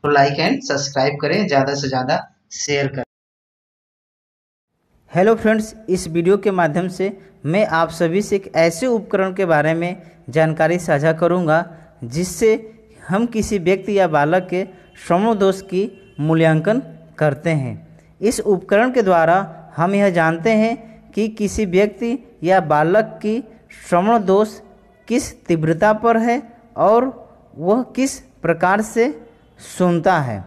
तो like and subscribe करें, ज़्यादा से ज़्यादा शेयर करें। हेलो फ्रेंड्स, इस वीडियो के माध्यम से मैं आप सभी से एक ऐसे उपकरण के बारे में जानकारी साझा करूंगा जिससे हम किसी व्यक्ति या बालक के श्रवण दोष की मूल्यांकन करते हैं। इस उपकरण के द्वारा हम यह जानते हैं कि किसी व्यक्ति या बालक की श्रवण दोष किस तीव्रता पर है और वह किस प्रकार से सुनता है।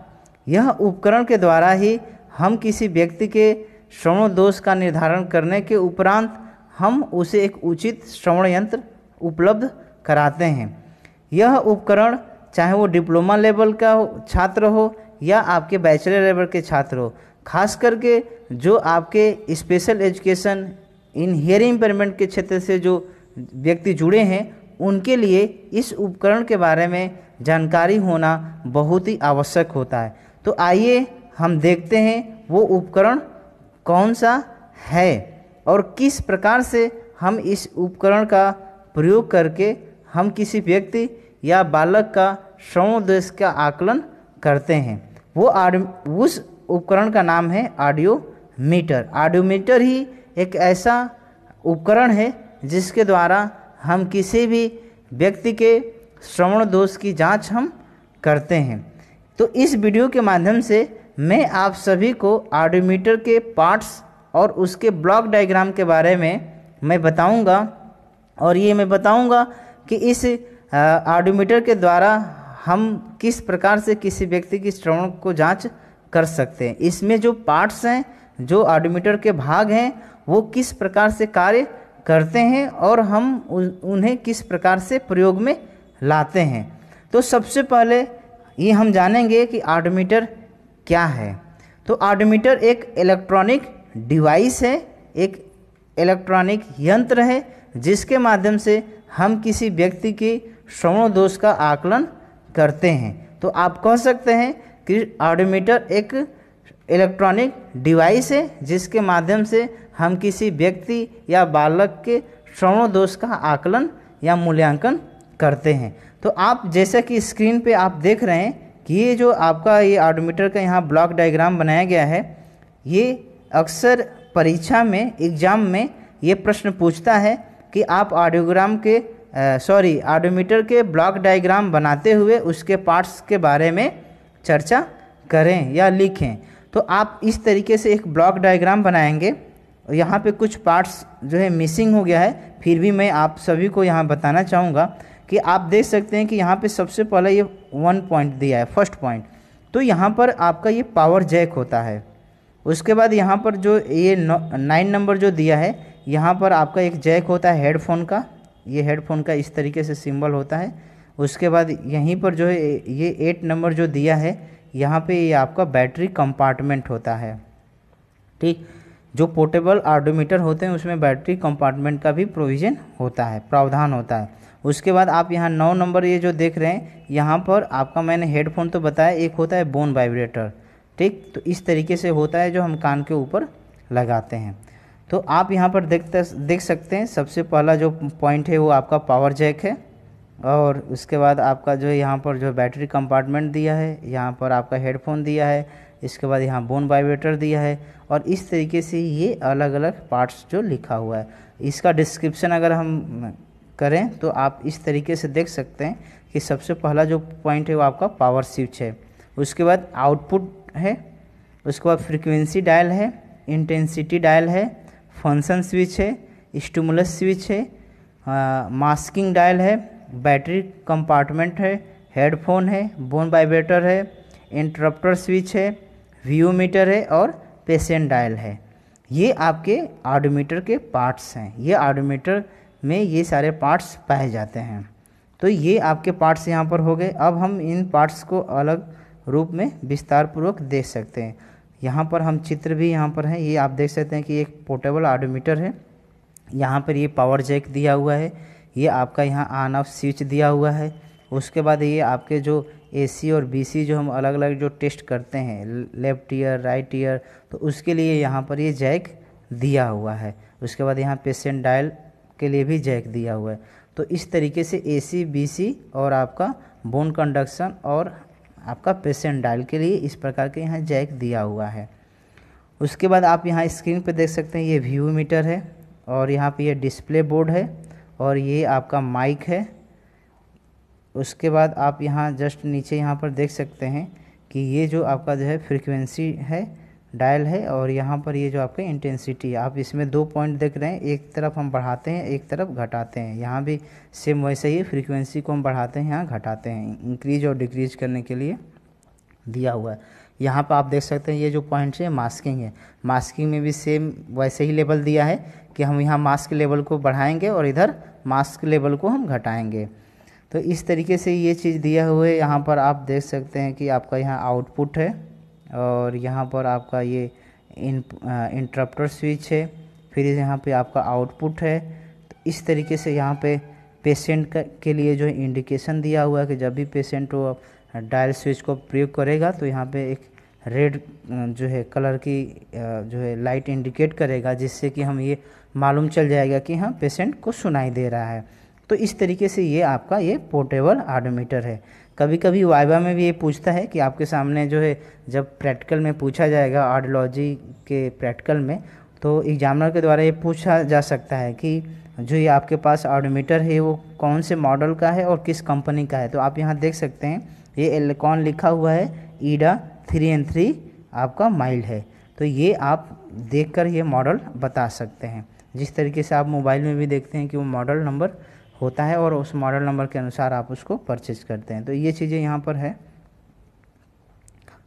यह उपकरण के द्वारा ही हम किसी व्यक्ति के श्रवण दोष का निर्धारण करने के उपरांत हम उसे एक उचित श्रवण यंत्र उपलब्ध कराते हैं। यह उपकरण चाहे वो डिप्लोमा लेवल का छात्र हो या आपके बैचलर लेवल के छात्र हो, खास करके जो आपके special education in hearing impairment के क्षेत्र से जो व्यक्ति जुड़े हैं, उनके लिए इस उपकरण के बारे में जानकारी होना बहुत ही आवश्यक होता है। तो आइए हम देखते हैं वो उपकरण कौन सा है और किस प्रकार से हम इस उपकरण का प्रयोग करके हम किसी व्यक्ति या बालक का श्रवण दोष का आकलन करते हैं। उस उपकरण का नाम है ऑडियोमीटर। ऑडियोमीटर ही एक ऐसा उपकरण है जिसके द्वारा हम किसी भी व्यक्ति के श्रवण दोष की जांच हम करते हैं। तो इस वीडियो के माध्यम से मैं आप सभी को ऑडियोमीटर के पार्ट्स और उसके ब्लॉक डायग्राम के बारे में मैं बताऊंगा, और ये मैं बताऊंगा कि इस ऑडियोमीटर के द्वारा हम किस प्रकार से किसी व्यक्ति की श्रवण को जांच कर सकते हैं। इसमें जो पार्ट्स हैं, जो ऑडियोमीटर के भाग हैं, वो किस प्रकार से कार्य करते हैं और हम उन्हें किस प्रकार से प्रयोग में लाते हैं। तो सबसे पहले ये हम जानेंगे कि ऑडियोमीटर क्या है। तो ऑडियोमीटर एक इलेक्ट्रॉनिक डिवाइस है, एक इलेक्ट्रॉनिक यंत्र है जिसके माध्यम से हम किसी व्यक्ति की श्रवण दोष का आकलन करते हैं। तो आप कह सकते हैं कि ऑडियोमीटर एक इलेक्ट्रॉनिक डिवाइस है जिसके माध्यम से हम किसी व्यक्ति या बालक के श्रवण दोष का आकलन या मूल्यांकन करते हैं। तो आप जैसा कि स्क्रीन पे आप देख रहे हैं कि ये जो आपका ये ऑडियोमीटर का यहाँ ब्लॉक डायग्राम बनाया गया है, ये अक्सर परीक्षा में, एग्जाम में ये प्रश्न पूछता है कि आप ऑडियोमीटर के ब्लॉक डायग्राम बनाते हुए उसके पार्ट्स के बारे में चर्चा करें या लिखें। तो आप इस तरीके से एक ब्लॉक डायग्राम बनाएंगे। यहाँ पे कुछ पार्ट्स जो है मिसिंग हो गया है, फिर भी मैं आप सभी को यहाँ बताना चाहूँगा कि आप देख सकते हैं कि यहाँ पे सबसे पहले ये 1 पॉइंट दिया है, फर्स्ट पॉइंट। तो यहाँ पर आपका ये पावर जैक होता है। उसके बाद यहाँ पर जो ये 9 नंबर जो दिया है, यहाँ पर आपका एक जैक होता है हेडफोन का। ये हेडफोन का इस तरीके से सिंबल होता है। उसके बाद यहीं पर जो है ये 8 नंबर जो दिया है, यहाँ पे ये आपका बैटरी कंपार्टमेंट होता है। ठीक, जो पोर्टेबल ऑडियोमीटर होते हैं उसमें बैटरी कंपार्टमेंट का भी प्रोविज़न होता है, प्रावधान होता है। उसके बाद आप यहाँ 9 नंबर ये जो देख रहे हैं, यहाँ पर आपका मैंने हेडफोन तो बताया, एक होता है बोन वाइब्रेटर। ठीक, तो इस तरीके से होता है जो हम कान के ऊपर लगाते हैं। तो आप यहाँ पर देख सकते हैं सबसे पहला जो पॉइंट है वो आपका पावर जैक है, और उसके बाद आपका जो यहाँ पर जो बैटरी कंपार्टमेंट दिया है, यहाँ पर आपका हेडफोन दिया है, इसके बाद यहाँ बोन वाइब्रेटर दिया है, और इस तरीके से ये अलग अलग पार्ट्स जो लिखा हुआ है। इसका डिस्क्रिप्शन अगर हम करें तो आप इस तरीके से देख सकते हैं कि सबसे पहला जो पॉइंट है वो आपका पावर स्विच है। उसके बाद आउटपुट है, उसके बाद फ्रीक्वेंसी डायल है, इंटेंसिटी डायल है, फंक्शन स्विच है, स्टिमुलस स्विच है, मास्किंग डायल है, बैटरी कंपार्टमेंट है, हेडफोन है, बोन वाइब्रेटर है, इंटरप्टर स्विच है, व्यूमीटर है और पेशेंट डायल है। ये आपके ऑडियोमीटर के पार्ट्स हैं। ये ऑडियोमीटर में ये सारे पार्ट्स पाए जाते हैं। तो ये आपके पार्ट्स यहाँ पर हो गए। अब हम इन पार्ट्स को अलग रूप में विस्तार पूर्वक देख सकते हैं। यहाँ पर हम चित्र भी यहाँ पर हैं, ये आप देख सकते हैं कि एक पोर्टेबल ऑडियोमीटर है। यहाँ पर ये पावर जैक दिया हुआ है, ये आपका यहाँ ऑन ऑफ स्विच दिया हुआ है। उसके बाद ये आपके जो AC और BC जो हम अलग अलग जो टेस्ट करते हैं, लेफ्ट ईयर राइट ईयर, तो उसके लिए यहाँ पर ये जैक दिया हुआ है। उसके बाद यहाँ पेशेंट डायल के लिए भी जैक दिया हुआ है। तो इस तरीके से AC BC और आपका बोन कंडक्शन और आपका पेशेंट डायल के लिए इस प्रकार के यहाँ जैक दिया हुआ है। उसके बाद आप यहाँ स्क्रीन पे देख सकते हैं ये व्यू मीटर है और यहाँ पे ये डिस्प्ले बोर्ड है और ये आपका माइक है। उसके बाद आप यहाँ जस्ट नीचे यहाँ पर देख सकते हैं कि ये जो आपका जो है फ्रीक्वेंसी है डायल है और यहाँ पर ये जो आपका इंटेंसिटी है। आप इसमें 2 पॉइंट देख रहे हैं, एक तरफ हम बढ़ाते हैं एक तरफ घटाते हैं। यहाँ भी सेम वैसे ही फ्रीक्वेंसी को हम बढ़ाते हैं यहाँ घटाते हैं, इंक्रीज और डिक्रीज करने के लिए दिया हुआ है। यहाँ पर आप देख सकते हैं ये जो पॉइंट्स है मास्किंग है, मास्किंग में भी सेम वैसे ही लेवल दिया है कि हम यहाँ मास्क लेवल को बढ़ाएंगे और इधर मास्क लेवल को हम घटाएंगे। तो इस तरीके से ये चीज़ दिया हुआ है। यहाँ पर आप देख सकते हैं कि आपका यहाँ आउटपुट है और यहाँ पर आपका ये इंटरप्टर स्विच है, फिर यहाँ पे आपका आउटपुट है। तो इस तरीके से यहाँ पे पेशेंट के लिए जो इंडिकेशन दिया हुआ है कि जब भी पेशेंट वो डायल स्विच को प्रयोग करेगा तो यहाँ पे एक रेड जो है कलर की जो है लाइट इंडिकेट करेगा, जिससे कि हम ये मालूम चल जाएगा कि हाँ पेशेंट को सुनाई दे रहा है। तो इस तरीके से ये आपका ये पोर्टेबल ऑडोमीटर है। कभी कभी वाइवा में भी ये पूछता है कि आपके सामने जो है जब प्रैक्टिकल में पूछा जाएगा ऑडियोलॉजी के प्रैक्टिकल में, तो एग्जामिनर के द्वारा ये पूछा जा सकता है कि जो ये आपके पास ऑडोमीटर है वो कौन से मॉडल का है और किस कंपनी का है। तो आप यहाँ देख सकते हैं ये एल्कॉन लिखा हुआ है, ईडा 3N3 आपका माइल्ड है। तो ये आप देखकर ये मॉडल बता सकते हैं। जिस तरीके से आप मोबाइल में भी देखते हैं कि वो मॉडल नंबर होता है और उस मॉडल नंबर के अनुसार आप उसको परचेज करते हैं। तो ये चीज़ें यहाँ पर है।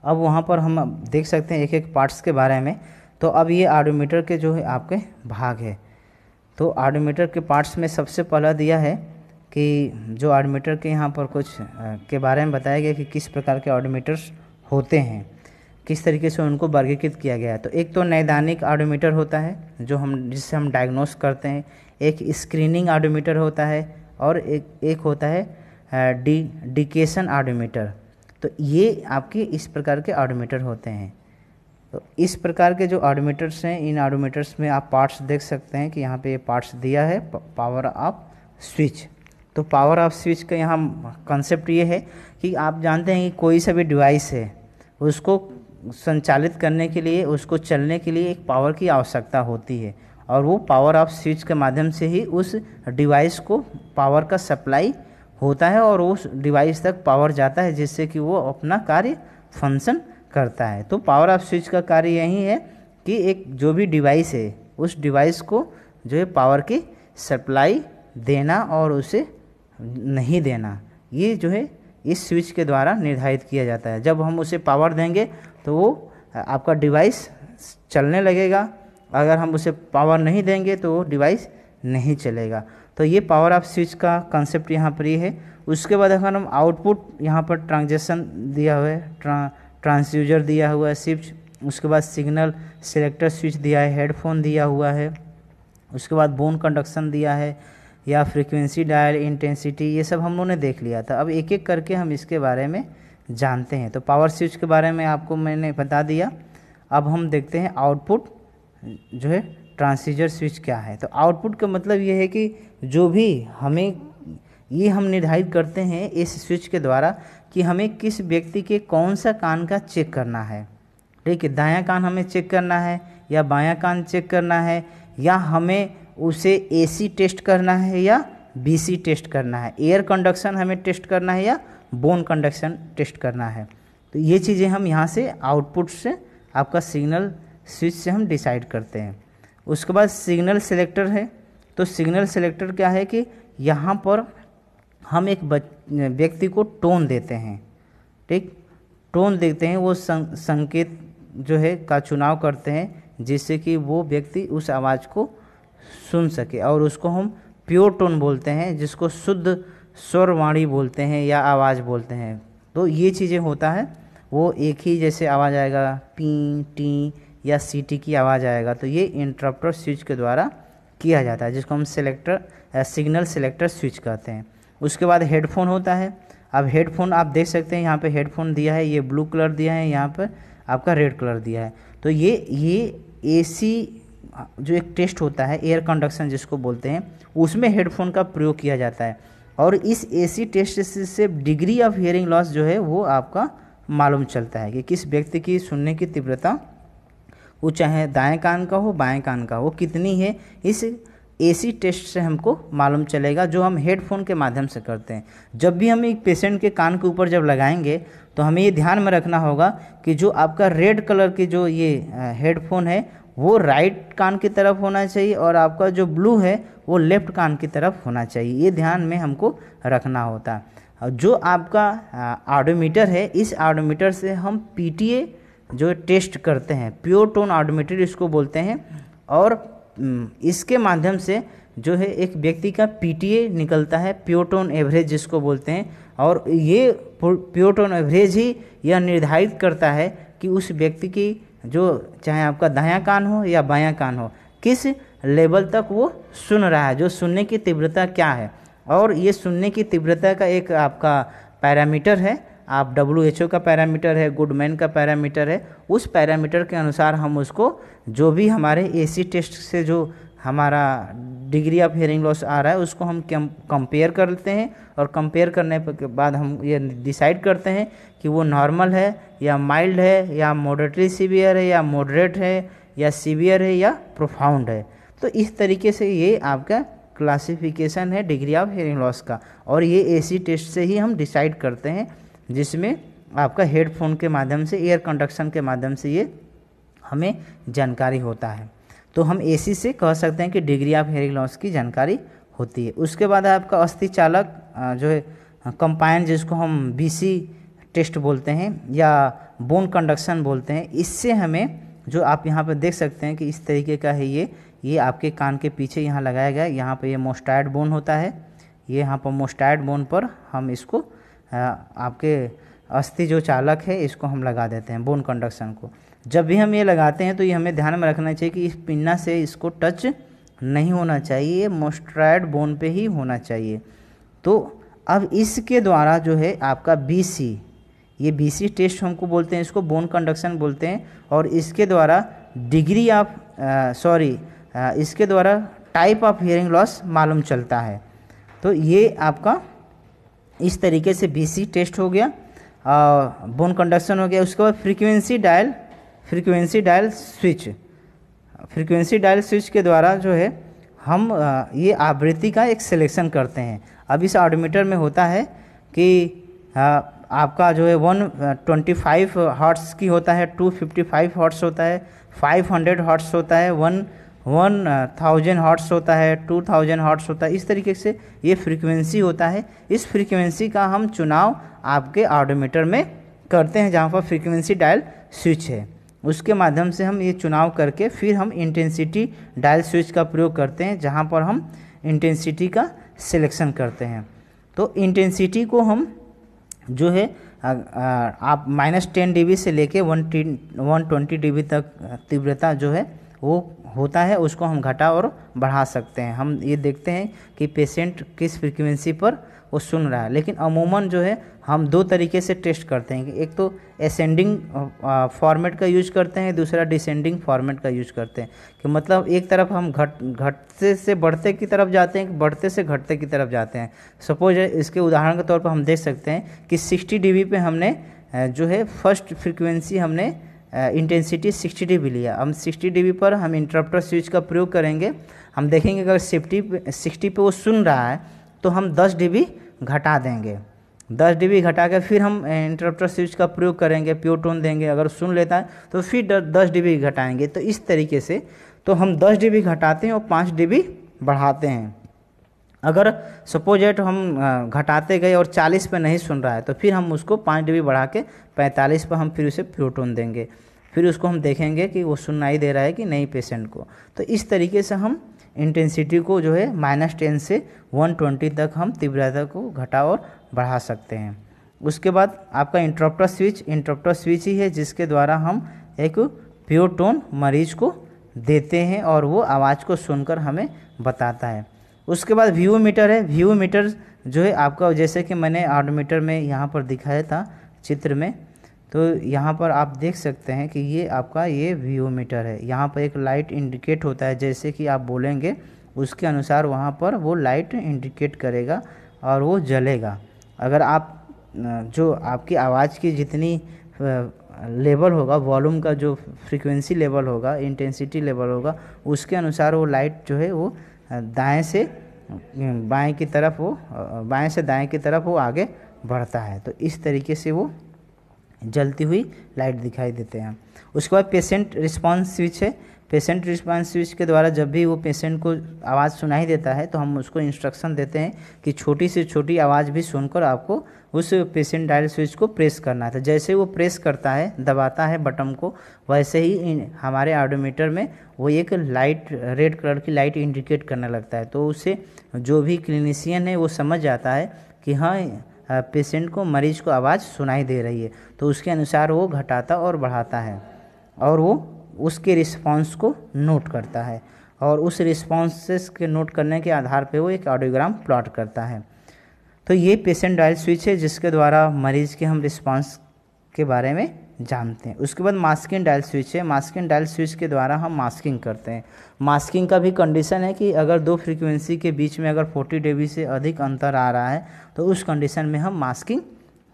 अब वहाँ पर हम देख सकते हैं एक एक पार्ट्स के बारे में। तो अब ये ऑडोमीटर के जो है आपके भाग है। तो ऑडोमीटर के पार्ट्स में सबसे पहला दिया है कि जो ऑडोमीटर के यहाँ पर कुछ के बारे में बताया गया कि किस प्रकार के ऑडोमीटर्स होते हैं, किस तरीके से उनको वर्गीकृत किया गया है। तो एक तो नैदानिक ऑडोमीटर होता है जो जिससे हम डायग्नोस करते हैं, एक स्क्रीनिंग ऑडोमीटर होता है और एक होता है डिकेशन ऑडोमीटर। तो ये आपके इस प्रकार के ऑडोमीटर होते हैं। तो इस प्रकार के जो ऑडोमीटर्स हैं, इन ऑडोमीटर्स में आप पार्ट्स देख सकते हैं कि यहाँ पे ये पार्ट्स दिया है पावर ऑफ स्विच। तो पावर ऑफ स्विच का यहाँ कॉन्सेप्ट ये है कि आप जानते हैं कि कोई सा भी डिवाइस है उसको संचालित करने के लिए, उसको चलने के लिए एक पावर की आवश्यकता होती है और वो पावर ऑफ स्विच के माध्यम से ही उस डिवाइस को पावर का सप्लाई होता है और उस डिवाइस तक पावर जाता है, जिससे कि वो अपना कार्य फंक्शन करता है। तो पावर ऑफ स्विच का कार्य यही है कि एक जो भी डिवाइस है उस डिवाइस को जो है पावर की सप्लाई देना और उसे नहीं देना, ये जो है इस स्विच के द्वारा निर्धारित किया जाता है। जब हम उसे पावर देंगे तो वो आपका डिवाइस चलने लगेगा, अगर हम उसे पावर नहीं देंगे तो वो डिवाइस नहीं चलेगा। तो ये पावर ऑफ स्विच का कंसेप्ट यहाँ पर ये है। उसके बाद अगर हम आउटपुट यहाँ पर ट्रांजेक्शन दिया हुआ है, ट्रांसड्यूसर दिया हुआ है स्विच, उसके बाद सिग्नल सिलेक्टर स्विच दिया है, हेडफोन दिया हुआ है, उसके बाद बोन कंडक्शन दिया है या फ्रीक्वेंसी डायल, इंटेंसिटी, ये सब हम लोगों ने देख लिया था। अब एक एक करके हम इसके बारे में जानते हैं। तो पावर स्विच के बारे में आपको मैंने बता दिया। अब हम देखते हैं आउटपुट जो है ट्रांसड्यूसर स्विच क्या है। तो आउटपुट का मतलब ये है कि जो भी हमें ये हम निर्धारित करते हैं इस स्विच के द्वारा कि हमें किस व्यक्ति के कौन सा कान का चेक करना है। ठीक है, दायां कान हमें चेक करना है या बायां कान चेक करना है, या हमें उसे एसी टेस्ट करना है या बीसी टेस्ट करना है, एयर कंडक्शन हमें टेस्ट करना है या बोन कंडक्शन टेस्ट करना है। तो ये चीज़ें हम यहाँ से आउटपुट से आपका सिग्नल स्विच से हम डिसाइड करते हैं। उसके बाद सिग्नल सेलेक्टर है। तो सिग्नल सेलेक्टर क्या है कि यहाँ पर हम एक व्यक्ति को टोन देते हैं। ठीक, टोन देते हैं, वो संकेत जो है का चुनाव करते हैं जिससे कि वो व्यक्ति उस आवाज़ को सुन सके, और उसको हम प्योर टोन बोलते हैं, जिसको शुद्ध स्वरवाणी बोलते हैं या आवाज़ बोलते हैं। तो ये चीज़ें होता है, वो एक ही जैसे आवाज़ आएगा, पी टी या सीटी की आवाज़ आएगा। तो ये इंटरप्टर स्विच के द्वारा किया जाता है, जिसको हम सिग्नल सेलेक्टर स्विच कहते हैं। उसके बाद हेडफोन होता है। अब हेडफोन आप देख सकते हैं, यहाँ पे हेडफोन दिया है, ये ब्लू कलर दिया है, यहाँ पर आपका रेड कलर दिया है। तो ये एसी जो एक टेस्ट होता है, एयर कंडक्शन जिसको बोलते हैं, उसमें हेडफोन का प्रयोग किया जाता है। और इस एसी टेस्ट से डिग्री ऑफ हियरिंग लॉस जो है वो आपका मालूम चलता है कि किस व्यक्ति की सुनने की तीव्रता, वो चाहे दाएं कान का हो बाएं कान का हो, कितनी है, इस एसी टेस्ट से हमको मालूम चलेगा, जो हम हेडफोन के माध्यम से करते हैं। जब भी हम एक पेशेंट के कान के ऊपर जब लगाएंगे तो हमें ये ध्यान में रखना होगा कि जो आपका रेड कलर की जो ये हेडफोन है वो राइट कान की तरफ होना चाहिए और आपका जो ब्लू है वो लेफ्ट कान की तरफ होना चाहिए। ये ध्यान में हमको रखना होता है। जो आपका ऑडोमीटर है, इस ऑडोमीटर से हम पीटीए जो टेस्ट करते हैं, प्योर टोन ऑडोमीटर इसको बोलते हैं, और इसके माध्यम से जो है एक व्यक्ति का पीटीए निकलता है, प्योर टोन एवरेज जिसको बोलते हैं, और ये प्योर टोन एवरेज ही यह निर्धारित करता है कि उस व्यक्ति की जो चाहे आपका दायां कान हो या बायां कान हो, किस लेवल तक वो सुन रहा है, जो सुनने की तीव्रता क्या है। और ये सुनने की तीव्रता का एक आपका पैरामीटर है, आप WHO का पैरामीटर है, गुडमैन का पैरामीटर है, उस पैरामीटर के अनुसार हम उसको जो भी हमारे एसी टेस्ट से जो हमारा डिग्री ऑफ हियरिंग लॉस आ रहा है उसको हम कंपेयर करते हैं, और कंपेयर करने के बाद हम ये डिसाइड करते हैं कि वो नॉर्मल है या माइल्ड है या मॉडरेटली सीवियर है या मॉडरेट है या सीवियर है या प्रोफाउंड है। तो इस तरीके से ये आपका क्लासिफिकेशन है डिग्री ऑफ हियरिंग लॉस का, और ये एसी टेस्ट से ही हम डिसाइड करते हैं, जिसमें आपका हेडफोन के माध्यम से, एयर कंडक्शन के माध्यम से ये हमें जानकारी होता है। तो हम एसी से कह सकते हैं कि डिग्री ऑफ हियरिंग लॉस की जानकारी होती है। उसके बाद आपका अस्थि चालक जो है कंपाइन, जिसको हम बीसी टेस्ट बोलते हैं या बोन कंडक्शन बोलते हैं, इससे हमें जो आप यहाँ पर देख सकते हैं कि इस तरीके का है, ये आपके कान के पीछे यहाँ लगाया गया, यहाँ पर ये मोस्टाइड बोन होता है, ये यहाँ पर मोस्टाइड बोन पर हम इसको आपके अस्थि जो चालक है इसको हम लगा देते हैं, बोन कंडक्शन को। जब भी हम ये लगाते हैं तो ये हमें ध्यान में रखना चाहिए कि इस पिन्ना से इसको टच नहीं होना चाहिए, ये मोस्टाइड बोन पे ही होना चाहिए। तो अब इसके द्वारा जो है आपका बीसी, ये बीसी टेस्ट हमको बोलते हैं, इसको बोन कंडक्शन बोलते हैं, और इसके द्वारा डिग्री ऑफ इसके द्वारा टाइप ऑफ हियरिंग लॉस मालूम चलता है। तो ये आपका इस तरीके से बीसी टेस्ट हो गया, बोन कंडक्शन हो गया। उसके बाद फ्रीक्वेंसी डायल स्विच के द्वारा जो है हम ये आवृत्ति का एक सिलेक्शन करते हैं। अब इस ऑडोमीटर में होता है कि आपका जो है 125 हर्ट्ज की होता है, 255 हर्ट्ज होता है, 500 हर्ट्ज होता है, 1000 हर्ट्ज होता है, 2000 हर्ट्ज होता है। इस तरीके से ये फ्रीक्वेंसी होता है। इस फ्रीक्वेंसी का हम चुनाव आपके ऑडोमीटर में करते हैं, जहाँ पर फ्रीक्वेंसी डायल स्विच है, उसके माध्यम से हम ये चुनाव करके फिर हम इंटेंसिटी डायल स्विच का प्रयोग करते हैं, जहाँ पर हम इंटेंसिटी का सिलेक्शन करते हैं। तो इंटेंसिटी को हम जो है आप -10 dB से लेके 120 dB तक तीव्रता जो है वो होता है, उसको हम घटा और बढ़ा सकते हैं। हम ये देखते हैं कि पेशेंट किस फ्रीक्वेंसी पर वो सुन रहा है। लेकिन अमूमन जो है हम दो तरीके से टेस्ट करते हैं, एक तो असेंडिंग फॉर्मेट का यूज करते हैं, दूसरा डिसेंडिंग फॉर्मेट का यूज करते हैं। कि मतलब एक तरफ हम घटते से बढ़ते की तरफ जाते हैं, बढ़ते से घटते की तरफ जाते हैं। सपोज इसके उदाहरण के तौर पर हम देख सकते हैं कि 60 dB पे हमने जो है फर्स्ट फ्रीक्वेंसी हमने इंटेंसिटी 60 dB लिया। हम 60 dB पर हम इंटरप्टर स्विच का प्रयोग करेंगे। हम देखेंगे अगर 60 पे वो सुन रहा है तो हम 10 dB घटा देंगे। 10 dB घटा के फिर हम इंटरप्टर स्विच का प्रयोग करेंगे, प्योर टोन देंगे। अगर सुन लेता है तो फिर 10 dB घटाएंगे। तो इस तरीके से तो हम 10 dB घटाते हैं और 5 dB बढ़ाते हैं। अगर सपोज एट हम घटाते गए और 40 पे नहीं सुन रहा है तो फिर हम उसको 5 dB बढ़ा के 45 पर हम फिर उसे प्योर टोन देंगे। फिर उसको हम देखेंगे कि वो सुनाई दे रहा है कि नहीं पेशेंट को। तो इस तरीके से हम इंटेंसिटी को जो है -10 से 120 तक हम तीव्रता को घटा और बढ़ा सकते हैं। उसके बाद आपका इंटरप्टर स्विच ही है जिसके द्वारा हम एक प्योर टोन मरीज को देते हैं और वो आवाज़ को सुनकर हमें बताता है। उसके बाद व्यू मीटर है। व्यू मीटर जो है आपका, जैसे कि मैंने ऑडोमीटर में यहाँ पर दिखाया था चित्र में, तो यहाँ पर आप देख सकते हैं कि ये आपका ये व्यू मीटर है। यहाँ पर एक लाइट इंडिकेट होता है, जैसे कि आप बोलेंगे उसके अनुसार वहाँ पर वो लाइट इंडिकेट करेगा और वो जलेगा। अगर आप जो आपकी आवाज़ की जितनी लेवल होगा, वॉल्यूम का जो फ्रीक्वेंसी लेवल होगा, इंटेंसिटी लेवल होगा, उसके अनुसार वो लाइट जो है वो दाएं से बाएं की तरफ, वो बाएं से दाएं की तरफ वो आगे बढ़ता है। तो इस तरीके से वो जलती हुई लाइट दिखाई देते हैं। उसके बाद पेशेंट रिस्पांस स्विच है। पेशेंट रिस्पांस स्विच के द्वारा जब भी वो पेशेंट को आवाज़ सुनाई देता है तो हम उसको इंस्ट्रक्शन देते हैं कि छोटी से छोटी आवाज़ भी सुनकर आपको उस पेशेंट डायल स्विच को प्रेस करना था। जैसे वो प्रेस करता है, दबाता है बटन को, वैसे ही हमारे ऑडोमीटर में वो एक लाइट, रेड कलर की लाइट इंडिकेट करने लगता है। तो उससे जो भी क्लिनिशियन है वो समझ जाता है कि हाँ पेशेंट को, मरीज को आवाज़ सुनाई दे रही है। तो उसके अनुसार वो घटाता और बढ़ाता है और वो उसके रिस्पांस को नोट करता है और उस रिस्पांसेस के नोट करने के आधार पे वो एक ऑडियोग्राम प्लॉट करता है। तो ये पेशेंट डायल स्विच है जिसके द्वारा मरीज के हम रिस्पांस के बारे में जानते हैं। उसके बाद मास्किंग डायल स्विच है। मास्किंग डायल स्विच के द्वारा हम मास्किंग करते हैं। मास्किंग का भी कंडीशन है कि अगर दो फ्रीक्वेंसी के बीच में अगर 40 dB से अधिक अंतर आ रहा है तो उस कंडीशन में हम मास्किंग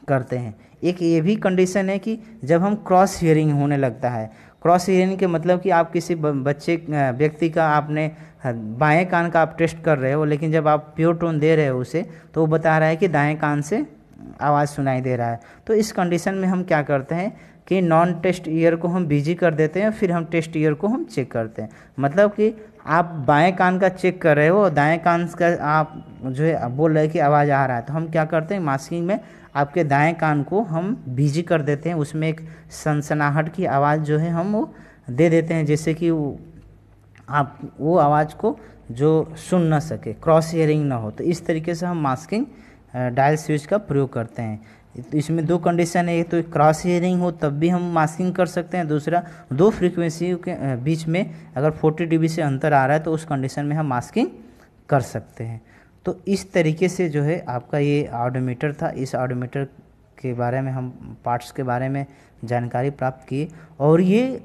करते हैं। एक ये भी कंडीशन है कि जब हम क्रॉस हियरिंग होने लगता है। क्रॉस हियरिंग के मतलब कि आप किसी व्यक्ति का आपने बाएं कान का आप टेस्ट कर रहे हो, लेकिन जब आप प्योर टोन दे रहे हो उसे तो वो बता रहा है कि दाएं कान से आवाज़ सुनाई दे रहा है। तो इस कंडीशन में हम क्या करते हैं कि नॉन टेस्ट ईयर को हम बिजी कर देते हैं, फिर हम टेस्ट ईयर को हम चेक करते हैं। मतलब कि आप बाएं कान का चेक कर रहे हो और दाएं कान का आप जो है बोल रहे हैं कि आवाज़ आ रहा है, तो हम क्या करते हैं मास्किंग में आपके दाएं कान को हम बिजी कर देते हैं, उसमें एक सनसनाहट की आवाज़ जो है हम वो दे देते हैं, जैसे कि आप वो आवाज़ को जो सुन ना सके, क्रॉस हियरिंग ना हो। तो इस तरीके से हम मास्किंग डायल स्विच का प्रयोग करते हैं। तो इसमें दो कंडीशन है, एक तो क्रॉस हियरिंग हो तब भी हम मास्किंग कर सकते हैं, दूसरा दो फ्रीक्वेंसी के बीच में अगर 40 dB से अंतर आ रहा है तो उस कंडीशन में हम मास्किंग कर सकते हैं। तो इस तरीके से जो है आपका ये ऑडोमीटर था। इस ऑडोमीटर के बारे में हम पार्ट्स के बारे में जानकारी प्राप्त की और ये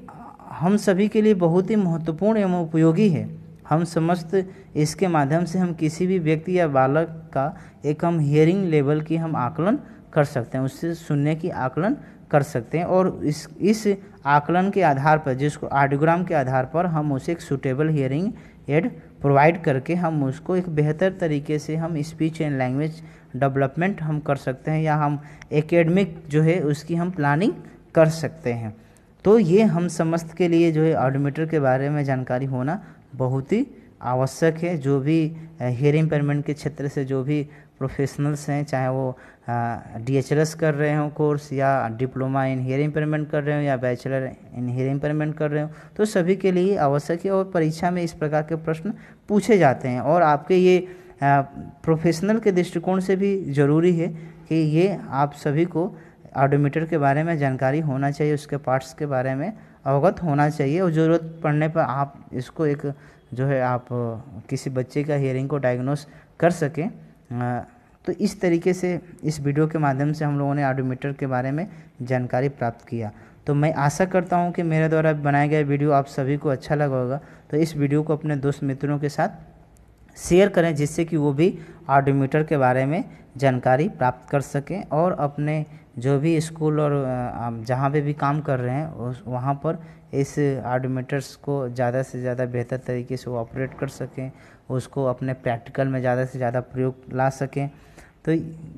हम सभी के लिए बहुत ही महत्वपूर्ण एवं उपयोगी है। हम समस्त इसके माध्यम से हम किसी भी व्यक्ति या बालक का एक हम हियरिंग लेवल की हम आकलन कर सकते हैं, उससे सुनने की आकलन कर सकते हैं और इस आकलन के आधार पर, जिसको ऑडियोग्राम के आधार पर हम उसे एक सूटेबल हियरिंग एड प्रोवाइड करके हम उसको एक बेहतर तरीके से हम स्पीच एंड लैंग्वेज डेवलपमेंट हम कर सकते हैं या हम एकेडमिक जो है उसकी हम प्लानिंग कर सकते हैं। तो ये हम समस्त के लिए जो है ऑडोमीटर के बारे में जानकारी होना बहुत ही आवश्यक है। जो भी हियरिंग इम्पेयरमेंट के क्षेत्र से जो भी प्रोफेशनल्स हैं, चाहे वो DHLS कर रहे हो कोर्स या डिप्लोमा इन हियरिंग इम्पेयरमेंट कर रहे हो या बैचलर इन हियरिंग इम्पेयरमेंट कर रहे हो, तो सभी के लिए आवश्यक है और परीक्षा में इस प्रकार के प्रश्न पूछे जाते हैं और आपके ये प्रोफेशनल के दृष्टिकोण से भी ज़रूरी है कि ये आप सभी को ऑडोमीटर के बारे में जानकारी होना चाहिए, उसके पार्ट्स के बारे में अवगत होना चाहिए और ज़रूरत पड़ने पर आप इसको एक जो है आप किसी बच्चे का हियरिंग को डायग्नोस कर सकें। तो इस तरीके से इस वीडियो के माध्यम से हम लोगों ने ऑडोमीटर के बारे में जानकारी प्राप्त किया। तो मैं आशा करता हूं कि मेरे द्वारा बनाया गया वीडियो आप सभी को अच्छा लगा होगा। तो इस वीडियो को अपने दोस्त मित्रों के साथ शेयर करें जिससे कि वो भी ऑडोमीटर के बारे में जानकारी प्राप्त कर सकें और अपने जो भी स्कूल और जहाँ पे भी काम कर रहे हैं वहाँ पर इस ऑडोमीटर्स को ज़्यादा से ज़्यादा बेहतर तरीके से वो ऑपरेट कर सकें, उसको अपने प्रैक्टिकल में ज़्यादा से ज़्यादा प्रयोग ला सकें। तो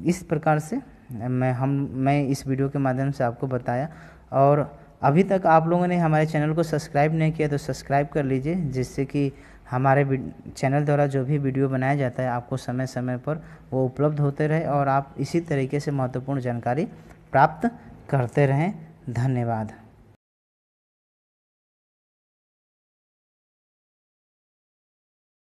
इस प्रकार से मैं इस वीडियो के माध्यम से आपको बताया और अभी तक आप लोगों ने हमारे चैनल को सब्सक्राइब नहीं किया तो सब्सक्राइब कर लीजिए, जिससे कि हमारे चैनल द्वारा जो भी वीडियो बनाया जाता है आपको समय समय पर वो उपलब्ध होते रहे और आप इसी तरीके से महत्वपूर्ण जानकारी प्राप्त करते रहें। धन्यवाद।